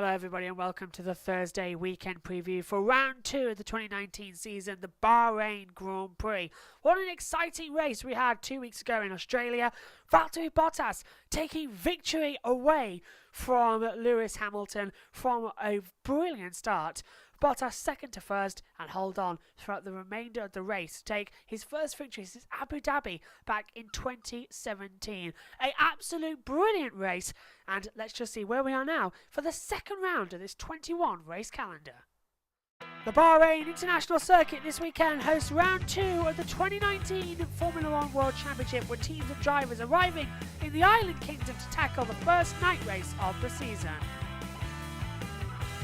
Hello everybody and welcome to the Thursday weekend preview for round 2 of the 2019 season, the Bahrain Grand Prix. What an exciting race we had 2 weeks ago in Australia. Valtteri Bottas taking victory away from Lewis Hamilton from a brilliant start. Bottas second to first and hold on throughout the remainder of the race to take his first victory since Abu Dhabi back in 2017. An absolute brilliant race, and let's just see where we are now for the second round of this 21 race calendar. The Bahrain International Circuit this weekend hosts round 2 of the 2019 Formula 1 World Championship, with teams of drivers arriving in the Island Kingdom to tackle the first night race of the season.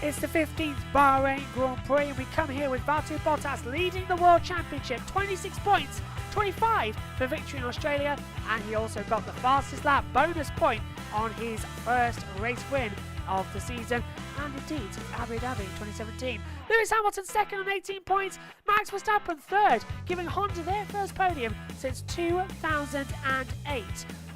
It's the 15th Bahrain Grand Prix, and we come here with Valtteri Bottas leading the World Championship, 26 points, 25 for victory in Australia, and he also got the fastest lap bonus point on his first race win of the season, and indeed since Abu Dhabi 2017. Lewis Hamilton second on 18 points, Max Verstappen third, giving Honda their first podium since 2008.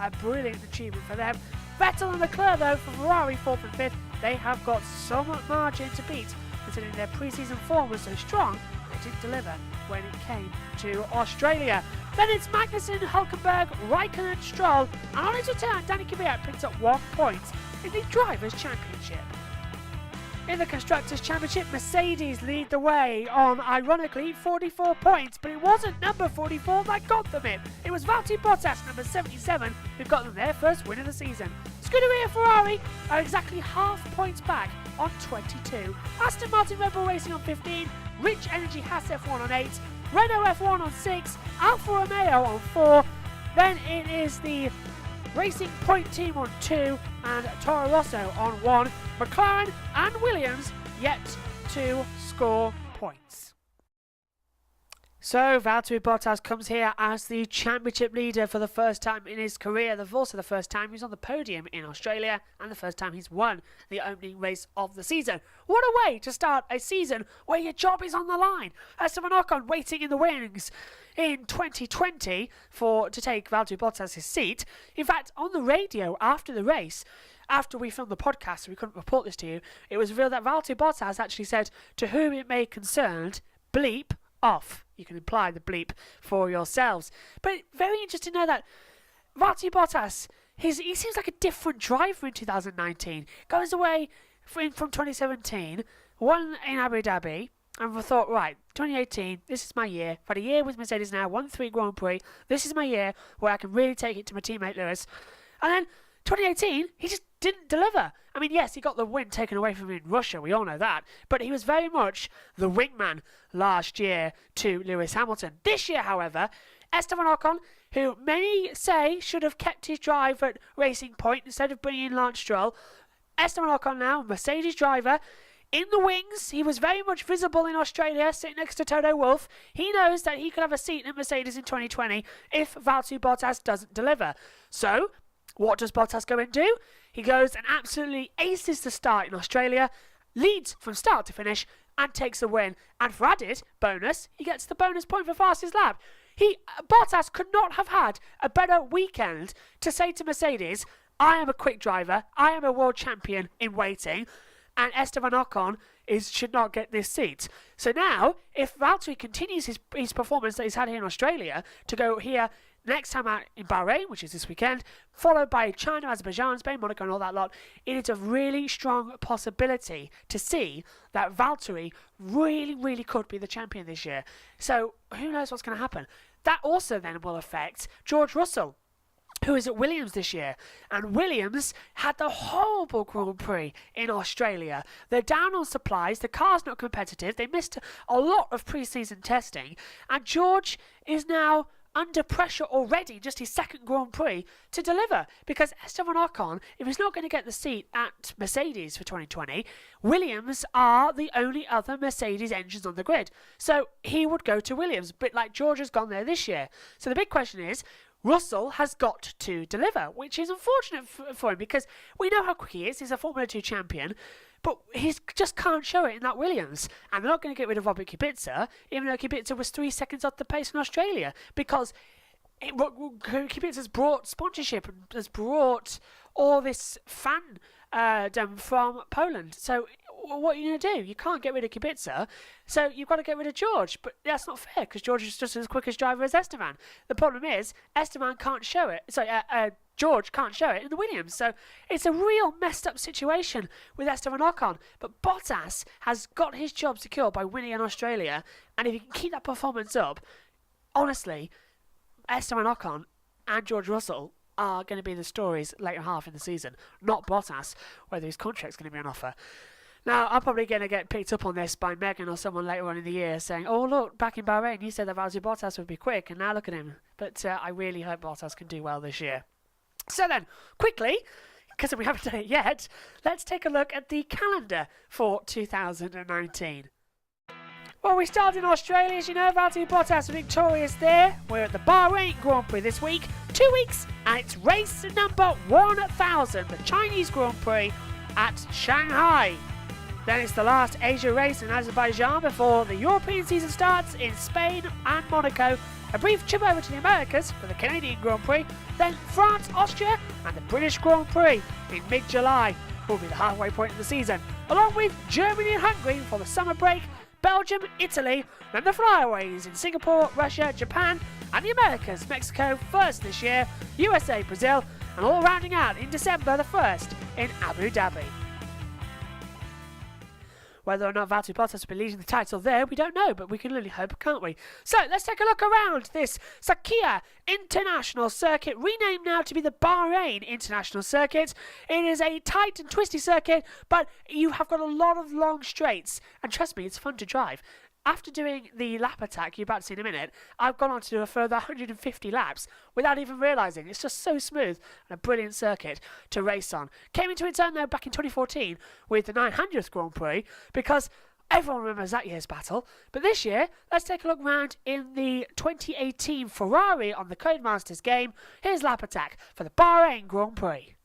A brilliant achievement for them. Vettel and Leclerc though for Ferrari fourth and fifth. They have got some margin to beat, considering their pre-season form was so strong they didn't deliver when it came to Australia. Then it's Magnussen, Hülkenberg, Raikkonen, Stroll, and on his return Danny Kvyat picked up 1 point in the Drivers' Championship. In the Constructors' Championship, Mercedes lead the way on, ironically, 44 points, but it wasn't number 44 that got them it. It was Valtteri Bottas, number 77, who got them their first win of the season. Scuderia Ferrari are exactly half points back on 22. Aston Martin Red Bull Racing on 15, Rich Energy Haas F1 on 8, Renault F1 on 6, Alfa Romeo on 4, then it is the Racing Point Team on 2 and Toro Rosso on 1. McLaren and Williams yet to score points. So Valtteri Bottas comes here as the championship leader for the first time in his career. Also the first time he's on the podium in Australia, and the first time he's won the opening race of the season. What a way to start a season where your job is on the line. Esteban Ocon waiting in the wings in 2020 to take Valtteri Bottas his seat. In fact, on the radio after the race, after we filmed the podcast, so we couldn't report this to you, it was revealed that Valtteri Bottas actually said, "To whom it may concern, bleep off." You can imply the bleep for yourselves. But very interesting to know that Valtteri Bottas, he seems like a different driver in 2019. Goes away from 2017, won in Abu Dhabi, and we thought, right, 2018, this is my year. I've had a year with Mercedes now, won 3 Grand Prix. This is my year where I can really take it to my teammate Lewis. And then 2018, he just didn't deliver. I mean, yes, he got the win taken away from him in Russia, we all know that, but he was very much the wingman last year to Lewis Hamilton. This year, however, Esteban Ocon, who many say should have kept his drive at Racing Point instead of bringing in Lance Stroll, Esteban Ocon now, Mercedes driver, in the wings. He was very much visible in Australia, sitting next to Toto Wolff. He knows that he could have a seat in Mercedes in 2020 if Valtteri Bottas doesn't deliver. So, what does Bottas go and do? He goes and absolutely aces the start in Australia, leads from start to finish, and takes the win. And for added bonus, he gets the bonus point for fastest lap. Bottas could not have had a better weekend to say to Mercedes, I am a quick driver, I am a world champion in waiting, and Esteban Ocon should not get this seat. So now, if Valtteri continues his performance that he's had here in Australia, to go here next time out in Bahrain, which is this weekend, followed by China, Azerbaijan, Spain, Monaco and all that lot, it is a really strong possibility to see that Valtteri really, really could be the champion this year. So who knows what's going to happen. That also then will affect George Russell, who is at Williams this year. And Williams had the horrible Grand Prix in Australia. They're down on supplies, the car's not competitive, they missed a lot of pre-season testing, and George is now under pressure already, just his second Grand Prix, to deliver. Because Esteban Ocon, if he's not going to get the seat at Mercedes for 2020, Williams are the only other Mercedes engines on the grid. So he would go to Williams, a bit like George has gone there this year. So the big question is, Russell has got to deliver, which is unfortunate for him because we know how quick he is. He's a Formula 2 champion, but he just can't show it in that Williams. And they're not going to get rid of Robert Kubica, even though Kubica was 3 seconds off the pace in Australia, because Kubica has brought sponsorship and has brought all this fandom from Poland. So what are you going to do? You can't get rid of Kubica, so you've got to get rid of George. But that's not fair, because George is just as quick as driver as Esteban. The problem is, Esteban can't show it. George can't show it in the Williams. So it's a real messed up situation with Esteban Ocon. But Bottas has got his job secure by winning in Australia. And if he can keep that performance up, honestly, Esteban Ocon and George Russell are going to be the stories later half in the season, not Bottas, whether his contract's going to be on offer. Now, I'm probably going to get picked up on this by Megan or someone later on in the year saying, oh, look, back in Bahrain, you said that Valtteri Bottas would be quick, and now look at him. But I really hope Bottas can do well this year. So then, quickly, because we haven't done it yet, let's take a look at the calendar for 2019. Well, we start in Australia, as you know. Valtteri Bottas victorious there. We're at the Bahrain Grand Prix this week. 2 weeks, and it's race number 1000, the Chinese Grand Prix at Shanghai. Then it's the last Asia race in Azerbaijan before the European season starts in Spain and Monaco. A brief trip over to the Americas for the Canadian Grand Prix. Then France, Austria, and the British Grand Prix in mid-July will be the halfway point of the season, along with Germany and Hungary for the summer break, Belgium, Italy, then the flyaways in Singapore, Russia, Japan, and the Americas, Mexico first this year, USA, Brazil, and all rounding out in December the 1st in Abu Dhabi. Whether or not Valtteri Bottas will be leading the title there, we don't know, but we can only hope, can't we? So let's take a look around this Sakhir International Circuit, renamed now to be the Bahrain International Circuit. It is a tight and twisty circuit, but you have got a lot of long straights, and trust me, it's fun to drive. After doing the lap attack you're about to see in a minute, I've gone on to do a further 150 laps without even realising. It's just so smooth and a brilliant circuit to race on. Came into its own though back in 2014 with the 900th Grand Prix, because everyone remembers that year's battle. But this year, let's take a look round in the 2018 Ferrari on the Codemasters game. Here's lap attack for the Bahrain Grand Prix.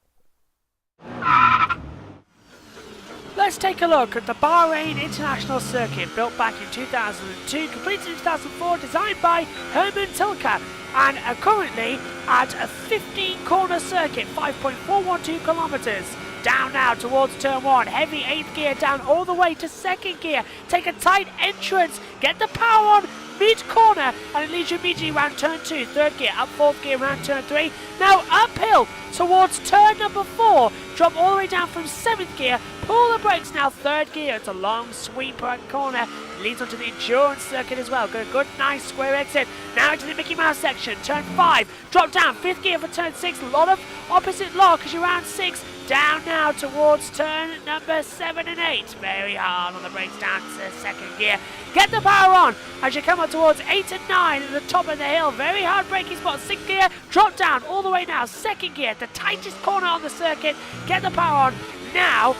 Let's take a look at the Bahrain International Circuit, built back in 2002, completed in 2004, designed by Herman Tilke, and currently at a 15-corner circuit, 5.412 kilometres. Down now towards turn 1, heavy 8th gear down all the way to 2nd gear. Take a tight entrance, get the power on mid-corner, and it leads you immediately around turn 2, 3rd gear, up 4th gear around turn 3. Now uphill towards turn number 4, drop all the way down from 7th gear, pull the brakes now 3rd gear. It's a long sweep right corner, leads onto the endurance circuit as well. Got a good nice square exit. Now into the Mickey Mouse section, turn 5, drop down 5th gear for turn 6, a lot of opposite lock as you're around 6. Down now towards turn number 7 and 8. Very hard on the brakes down to 2nd gear. Get the power on as you come up towards 8 and 9 at the top of the hill. Very hard braking spot. 6th gear. Drop down all the way now. 2nd gear. The tightest corner on the circuit. Get the power on. Now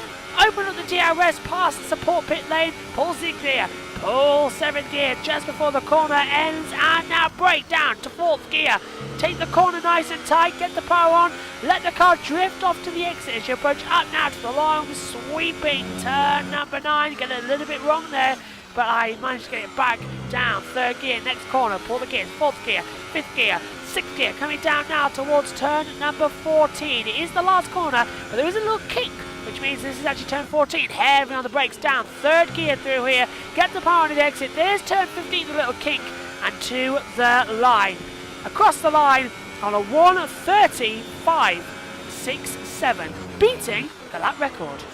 open up the DRS past the support pit lane. Pull 6th gear. Pull 7th gear just before the corner ends, and now brake down to 4th gear. Take the corner nice and tight, get the power on, let the car drift off to the exit as you approach up now to the long sweeping turn number 9. Get it a little bit wrong there, but I managed to get it back down. 3rd gear, next corner, pull the gears, 4th gear, 5th gear, 6th gear, coming down now towards turn number 14. It is the last corner, but there is a little kick, which means this is actually turn 14. Heavy on the brakes down, 3rd gear through here, get the power on the exit. There's turn 15, the little kink, and to the line. Across the line on a 1:35.67, beating the lap record.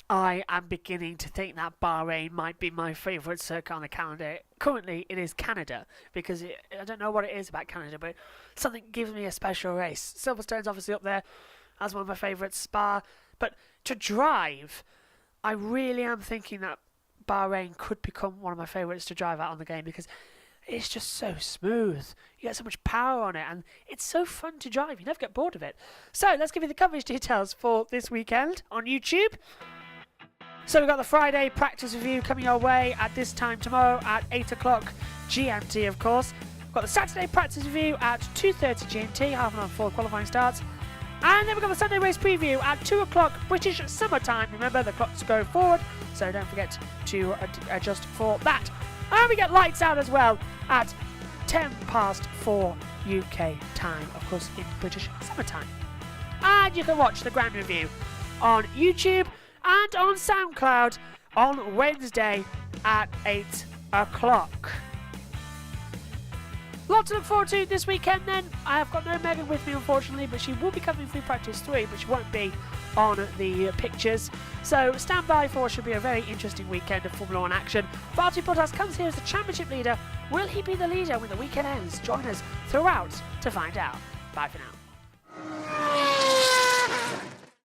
I am beginning to think that Bahrain might be my favourite circuit on the calendar. Currently, it is Canada, because I don't know what it is about Canada, but something gives me a special race. Silverstone's obviously up there as one of my favourites, Spa. But to drive, I really am thinking that Bahrain could become one of my favourites to drive out on the game, because it's just so smooth. You get so much power on it, and it's so fun to drive. You never get bored of it. So let's give you the coverage details for this weekend on YouTube. So we've got the Friday practice review coming your way at this time tomorrow at 8 o'clock GMT, of course. We've got the Saturday practice review at 2:30 GMT, half an hour before qualifying starts. And then we've got the Sunday race preview at 2 o'clock British summertime. Remember, the clocks go forward, so don't forget to adjust for that. And we get lights out as well at 4 UK time, of course in British summertime. And you can watch the Grand Review on YouTube and on SoundCloud on Wednesday at 8 o'clock. Lot to look forward to this weekend then. I have got no Megan with me unfortunately, but she will be covering Free Practice 3, but she won't be on the pictures. So stand by for what should be a very interesting weekend of Formula 1 action. Valtteri Bottas comes here as the championship leader. Will he be the leader when the weekend ends? Join us throughout to find out. Bye for now.